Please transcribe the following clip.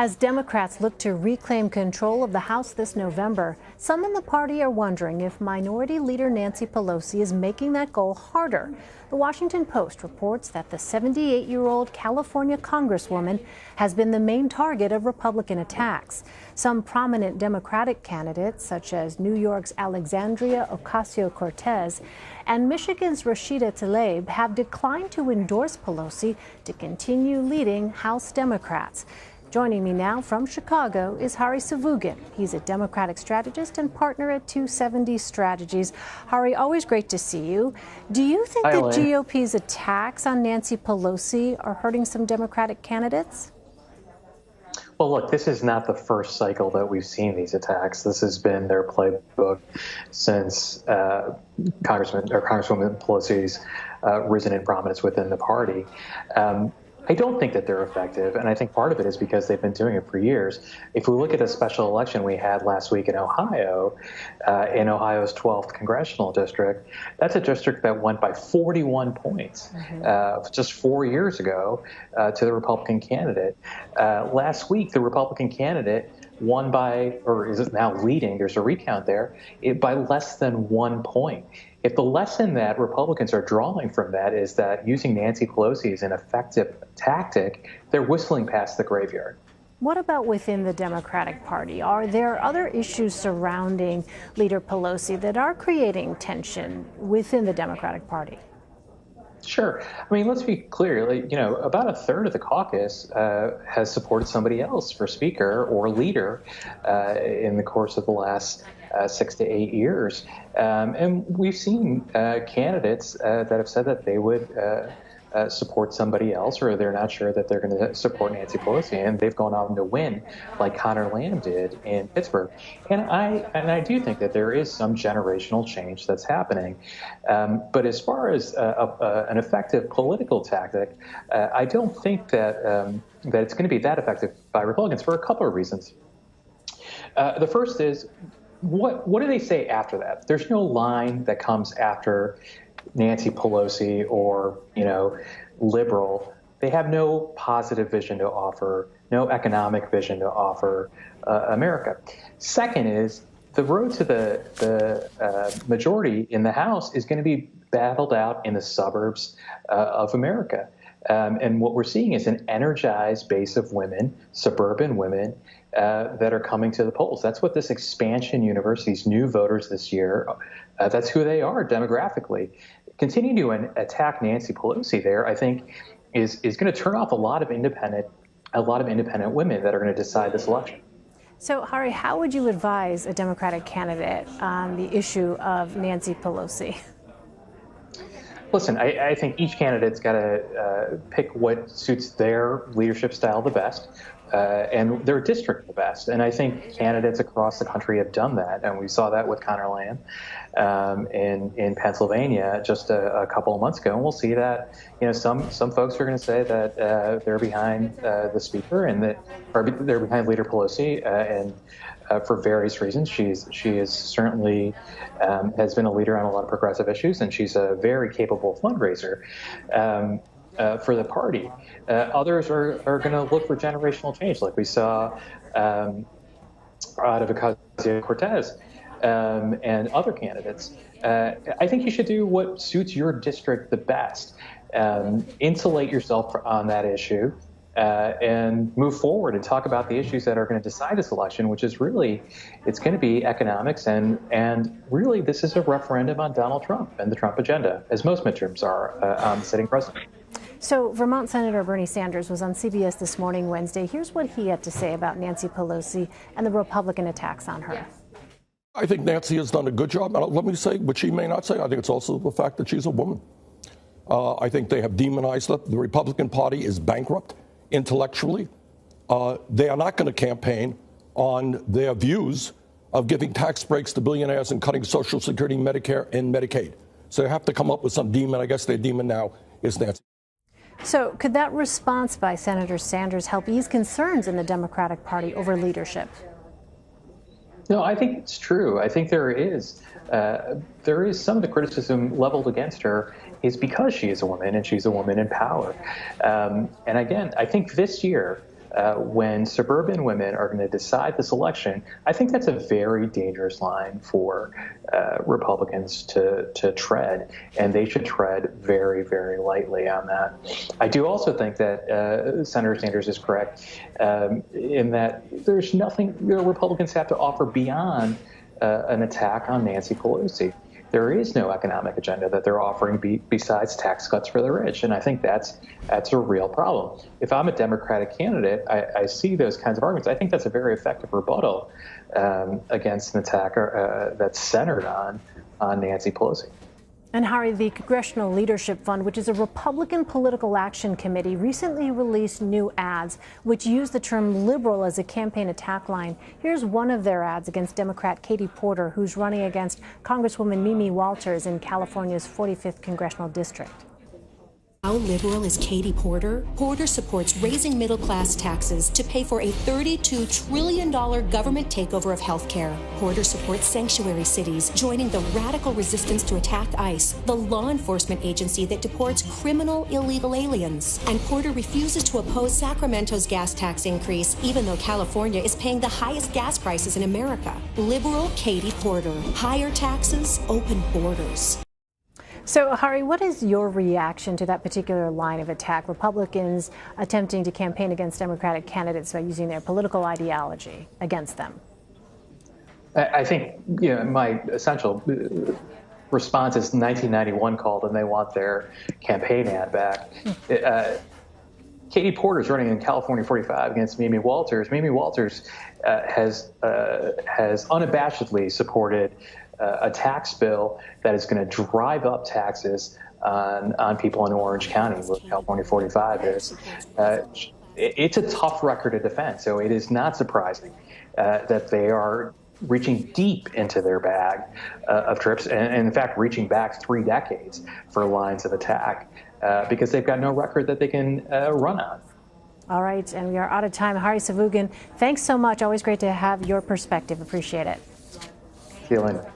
As Democrats look to reclaim control of the House this November, some in the party are wondering if Minority Leader Nancy Pelosi is making that goal harder. The Washington Post reports that the 78-year-old California congresswoman has been the main target of Republican attacks. Some prominent Democratic candidates, such as New York's Alexandria Ocasio-Cortez and Michigan's Rashida Tlaib, have declined to endorse Pelosi to continue leading House Democrats. Joining me now from Chicago is Hari Sevugan. He's a Democratic strategist and partner at 270 Strategies. Hari, always great to see you. Do you think that GOP's attacks on Nancy Pelosi are hurting some Democratic candidates? Well, look, this is not the first cycle that we've seen these attacks. This has been their playbook since Congresswoman Pelosi's risen in prominence within the party. I don't think that they're effective, and I think part of it is because they've been doing it for years. If we look at a special election we had last week in Ohio's 12th Congressional district, that's a district that went by 41 points just 4 years ago to the Republican candidate. Last week, the Republican candidate won by, or is it now leading, there's a recount there, by less than 1 point. If the lesson that Republicans are drawing from that is that using Nancy Pelosi is an effective tactic, they're whistling past the graveyard. What about within the Democratic Party? Are there other issues surrounding Leader Pelosi that are creating tension within the Democratic Party? Sure. I mean, let's be clear. About a third of the caucus has supported somebody else for speaker or leader in the course of the last 6 to 8 years. And we've seen candidates that have said that they would support somebody else, or they're not sure that they're going to support Nancy Pelosi, and they've gone on to win, like Connor Lamb did in Pittsburgh. And I do think that there is some generational change that's happening. But as far as an effective political tactic, I don't think that it's going to be that effective by Republicans for a couple of reasons. The first is, what do they say after that? There's no line that comes after Nancy Pelosi or, liberal. They have no positive vision to offer, no economic vision to offer America. Second is, the road to the majority in the House is going to be battled out in the suburbs of America. And what we're seeing is an energized base of women, suburban women, that are coming to the polls. That's what this expansion universe, these new voters this year, that's who they are demographically. Continuing to attack Nancy Pelosi there, I think, is going to turn off a lot of independent women that are going to decide this election. So, Hari, how would you advise a Democratic candidate on the issue of Nancy Pelosi? Listen, I think each candidate's got to pick what suits their leadership style the best and their district the best. And I think candidates across the country have done that. And we saw that with Connor Lamb in Pennsylvania just a couple of months ago. And we'll see that, some folks are going to say that they're behind the speaker and they're behind Leader Pelosi and for various reasons. She is certainly has been a leader on a lot of progressive issues, and she's a very capable fundraiser for the party. Others are going to look for generational change, like we saw out of Ocasio-Cortez and other candidates. I think you should do what suits your district the best. Insulate yourself on that issue. And move forward and talk about the issues that are going to decide this election, which is really, it's going to be economics. And really, this is a referendum on Donald Trump and the Trump agenda, as most midterms are on the sitting president. So Vermont Senator Bernie Sanders was on CBS This Morning Wednesday. Here's what he had to say about Nancy Pelosi and the Republican attacks on her. I think Nancy has done a good job. Let me say what she may not say. I think it's also the fact that she's a woman. I think they have demonized her. The Republican Party is bankrupt intellectually. They are not going to campaign on their views of giving tax breaks to billionaires and cutting Social Security, Medicare, and Medicaid. So they have to come up with some demon. I guess their demon now is Nancy. So could that response by Senator Sanders help ease concerns in the Democratic Party over leadership? No, I think it's true. I think there is some of the criticism leveled against her is because she is a woman and she's a woman in power. And again, I think this year when suburban women are going to decide this election, I think that's a very dangerous line for Republicans to tread, and they should tread very, very lightly on that. I do also think that Senator Sanders is correct in that there's nothing Republicans have to offer beyond an attack on Nancy Pelosi. There is no economic agenda that they're offering besides tax cuts for the rich, and I think that's a real problem. If I'm a Democratic candidate, I see those kinds of arguments. I think that's a very effective rebuttal against an attack that's centered on Nancy Pelosi. And Hari, the Congressional Leadership Fund, which is a Republican political action committee, recently released new ads which use the term liberal as a campaign attack line. Here's one of their ads against Democrat Katie Porter, who's running against Congresswoman Mimi Walters in California's 45th Congressional District. How liberal is Katie Porter? Porter supports raising middle-class taxes to pay for a $32 trillion government takeover of health care. Porter supports sanctuary cities, joining the radical resistance to attack ICE, the law enforcement agency that deports criminal illegal aliens. And Porter refuses to oppose Sacramento's gas tax increase, even though California is paying the highest gas prices in America. Liberal Katie Porter. Higher taxes, open borders. So, Hari, what is your reaction to that particular line of attack? Republicans attempting to campaign against Democratic candidates by using their political ideology against them. I think my essential response is 1991 called and they want their campaign ad back. Katie Porter's running in California 45 against Mimi Walters. Mimi Walters has unabashedly supported a tax bill that is going to drive up taxes on people in Orange County, where California 45 is. It's a tough record to defend, so it is not surprising that they are reaching deep into their bag of trips, and in fact reaching back 3 decades for lines of attack, because they've got no record that they can run on. All right, and we are out of time. Hari Sevugan, thanks so much. Always great to have your perspective. Appreciate it. See you later.